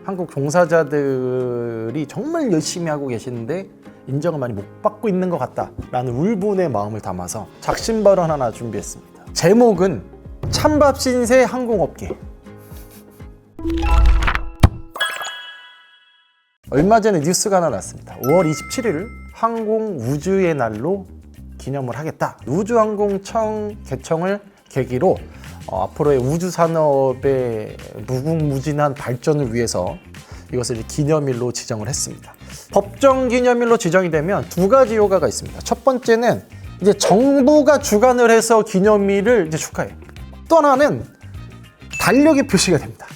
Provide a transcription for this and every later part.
한국 종사자들이 정말 열심히 하고 계시는데 인정을 많이 못 받고 있는 것 같다라는 울분의 마음을 담아서 작심 발언 하나 준비했습니다. 제목은 찬밥 신세 항공업계. 얼마 전에 뉴스가 하나 났습니다. 5월 27일을 항공우주의 날로 기념을 하겠다. 우주항공청 개청을 계기로 앞으로의 우주산업의 무궁무진한 발전을 위해서 이것을 기념일로 지정을 했습니다. 법정 기념일로 지정이 되면 두 가지 효과가 있습니다. 첫 번째는 이제 정부가 주관을 해서 기념일을 이제 축하해요. 또 하나는 달력의 표시가 됩니다.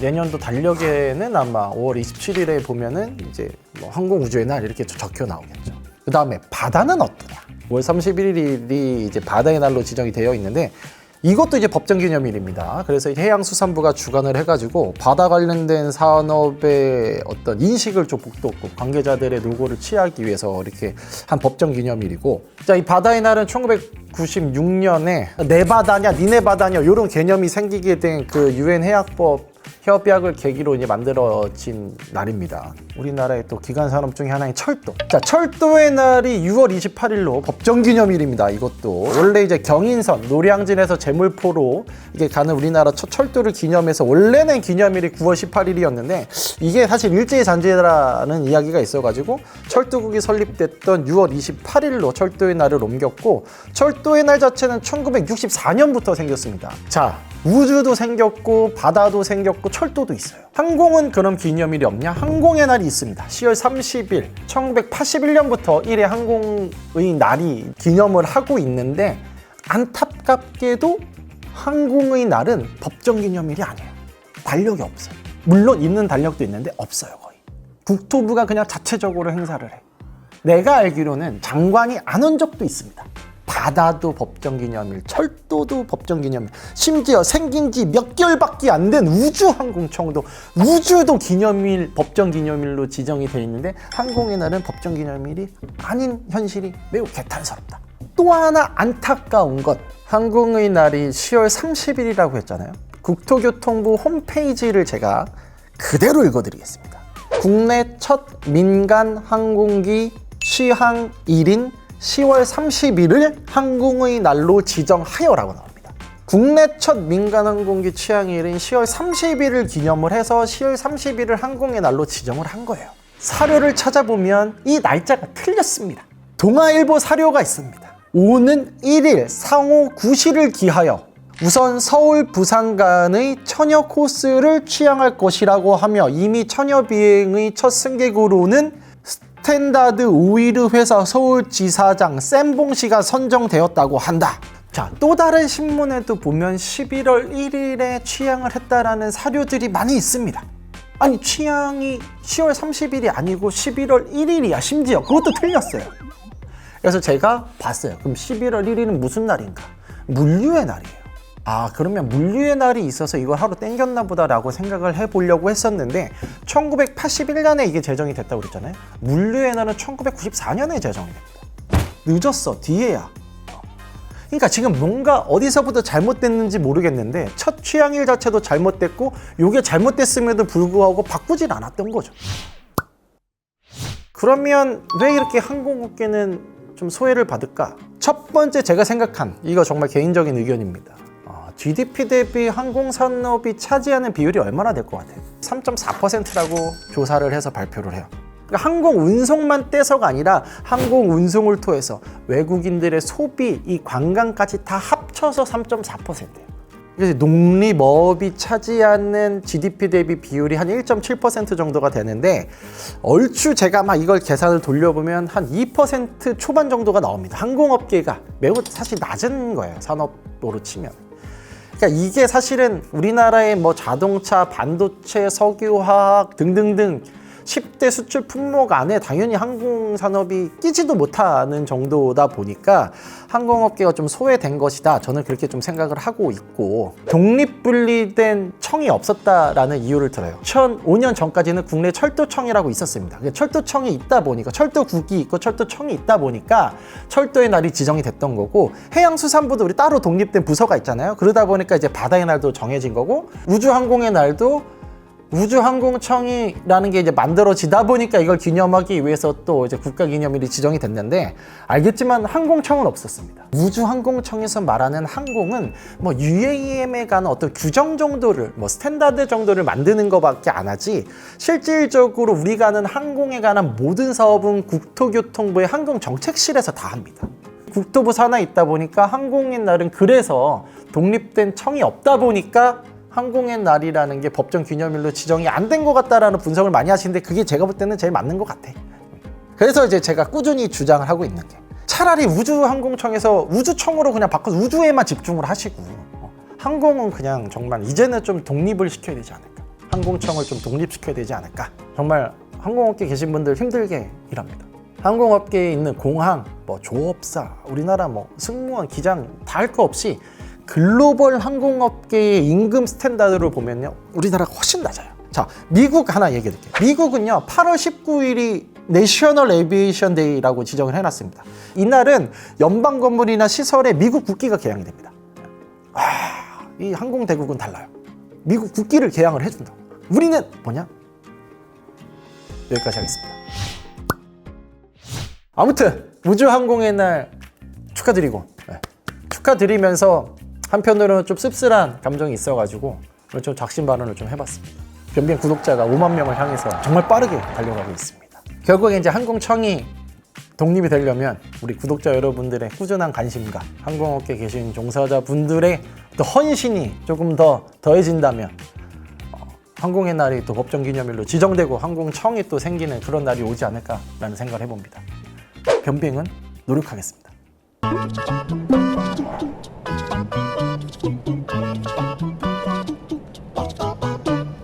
내년도 달력에는 아마 5월 27일에 보면은 이제 뭐 항공우주의 날 이렇게 적혀 나오겠죠. 그 다음에 바다는 어떠냐? 5월 31일이 이제 바다의 날로 지정이 되어 있는데 이것도 이제 법정 기념일입니다. 그래서 해양수산부가 주관을 해가지고 바다 관련된 산업의 어떤 인식을 좀 북돋고 관계자들의 노고를 취하기 위해서 이렇게 한 법정 기념일이고, 자, 이 바다의 날은 1996년에 내 바다냐 니네 바다냐 이런 개념이 생기게 된 그 유엔 해양법 협약을 계기로 이제 만들어진 날입니다. 우리나라의 또 기간 산업 중에 하나인 철도. 자, 철도의 날이 6월 28일로 법정 기념일입니다. 이것도 원래 이제 경인선 노량진에서 제물포로 이게 가는 우리나라 첫 철도를 기념해서 원래는 기념일이 9월 18일이었는데 이게 사실 일제의 잔재라는 이야기가 있어가지고 철도국이 설립됐던 6월 28일로 철도의 날을 옮겼고, 철도의 날 자체는 1964년부터 생겼습니다. 자, 우주도 생겼고 바다도 생겼고 철도도 있어요. 항공은 그럼 기념일이 없냐? 항공의 날이 있습니다. 10월 30일 1981년부터 1회 항공의 날이 기념을 하고 있는데, 안타깝게도 항공의 날은 법정 기념일이 아니에요. 달력이 없어요. 물론 있는 달력도 있는데 없어요. 거의 국토부가 그냥 자체적으로 행사를 해. 내가 알기로는 장관이 안 온 적도 있습니다. 바다도 법정기념일, 철도도 법정기념일, 심지어 생긴 지 몇 개월밖에 안 된 우주항공청도 우주도 기념일, 법정기념일로 지정이 돼 있는데 항공의 날은 법정기념일이 아닌 현실이 매우 개탄스럽다. 또 하나 안타까운 것, 항공의 날이 10월 30일이라고 했잖아요. 국토교통부 홈페이지를 제가 그대로 읽어드리겠습니다. 국내 첫 민간 항공기 취항일인 10월 30일을 항공의 날로 지정하여라고 나옵니다. 국내 첫 민간 항공기 취항일인 10월 30일을 기념을 해서 10월 30일을 항공의 날로 지정을 한 거예요. 사료를 찾아보면 이 날짜가 틀렸습니다. 동아일보 사료가 있습니다. 오는 1일 상호 9시를 기하여 우선 서울 부산 간의 처녀 코스를 취항할 것이라고 하며 이미 처녀 비행의 첫 승객으로는 스탠다드 오일 회사 서울지사장 샘봉 씨가 선정되었다고 한다. 자, 또 다른 신문에도 보면 11월 1일에 취항을 했다라는 사료들이 많이 있습니다. 아니, 취항이 10월 30일이 아니고 11월 1일이야. 심지어 그것도 틀렸어요. 그래서 제가 봤어요. 그럼 11월 1일은 무슨 날인가? 물류의 날이에요. 아, 그러면 물류의 날이 있어서 이걸 하루 땡겼나 보다라고 생각을 해보려고 했었는데 1981년에 이게 제정이 됐다고 그랬잖아요. 물류의 날은 1994년에 제정이 됩니다. 늦었어. 뒤에야. 그러니까 지금 뭔가 어디서부터 잘못됐는지 모르겠는데 첫 취항일 자체도 잘못됐고 이게 잘못됐음에도 불구하고 바꾸질 않았던 거죠. 그러면 왜 이렇게 항공업계는 좀 소외를 받을까? 첫 번째 제가 생각한, 이거 정말 개인적인 의견입니다. GDP 대비 항공산업이 차지하는 비율이 얼마나 될 것 같아요? 3.4%라고 조사를 해서 발표를 해요. 그러니까 항공운송만 떼서가 아니라 항공운송을 통해서 외국인들의 소비, 이 관광까지 다 합쳐서 3.4%예요. 그래서 농림업이 차지하는 GDP 대비 비율이 한 1.7% 정도가 되는데 얼추 제가 막 이걸 계산을 돌려보면 한 2% 초반 정도가 나옵니다. 항공업계가 매우 사실 낮은 거예요. 산업으로 치면. 그러니까 이게 사실은 우리나라의 뭐 자동차, 반도체, 석유화학 등등등 10대 수출 품목 안에 당연히 항공산업이 끼지도 못하는 정도다 보니까 항공업계가 좀 소외된 것이다. 저는 그렇게 좀 생각을 하고 있고, 독립분리된 청이 없었다라는 이유를 들어요. 2005년 전까지는 국내 철도청이라고 있었습니다. 철도청이 있다 보니까, 철도국이 있고 철도청이 있다 보니까 철도의 날이 지정이 됐던 거고, 해양수산부도 우리 따로 독립된 부서가 있잖아요. 그러다 보니까 이제 바다의 날도 정해진 거고, 우주항공의 날도 우주항공청이라는 게 이제 만들어지다 보니까 이걸 기념하기 위해서 또 이제 국가기념일이 지정이 됐는데, 알겠지만 항공청은 없었습니다. 우주항공청에서 말하는 항공은 뭐 UAM에 관한 어떤 규정 정도를, 뭐 스탠다드 정도를 만드는 것밖에 안 하지, 실질적으로 우리가 하는 항공에 관한 모든 사업은 국토교통부의 항공정책실에서 다 합니다. 국토부 산하에 있다 보니까 항공의 날은 그래서 독립된 청이 없다 보니까 항공의 날이라는 게 법정 기념일로 지정이 안 된 것 같다라는 분석을 많이 하시는데, 그게 제가 볼 때는 제일 맞는 것 같아. 그래서 이제 제가 꾸준히 주장을 하고 있는 게, 차라리 우주항공청에서 우주청으로 그냥 바꿔서 우주에만 집중을 하시고, 항공은 그냥 정말 이제는 좀 독립을 시켜야 되지 않을까, 항공청을 좀 독립시켜야 되지 않을까. 정말 항공업계에 계신 분들 힘들게 일합니다. 항공업계에 있는 공항, 뭐 조업사, 우리나라 뭐 승무원, 기장 다 할 거 없이 글로벌 항공업계의 임금 스탠다드를 보면요, 우리나라가 훨씬 낮아요. 자, 미국 하나 얘기해 드릴게요. 미국은요, 8월 19일이 내셔널 에비에이션 데이라고 지정을 해놨습니다. 이날은 연방 건물이나 시설에 미국 국기가 개양이 됩니다. 이 항공대국은 달라요. 미국 국기를 개양을 해준다. 우리는 뭐냐? 여기까지 하겠습니다. 아무튼 우주항공의 날 축하드리고, 축하드리면서 한편으로는 좀 씁쓸한 감정이 있어가지고 좀 작심 발언을 좀 해봤습니다. 변비행 구독자가 5만 명을 향해서 정말 빠르게 달려가고 있습니다. 결국에 이제 항공청이 독립이 되려면 우리 구독자 여러분들의 꾸준한 관심과 항공업계에 계신 종사자분들의 또 헌신이 조금 더 더해진다면 항공의 날이 또 법정기념일로 지정되고 항공청이 또 생기는 그런 날이 오지 않을까라는 생각을 해봅니다. 변비행은 노력하겠습니다.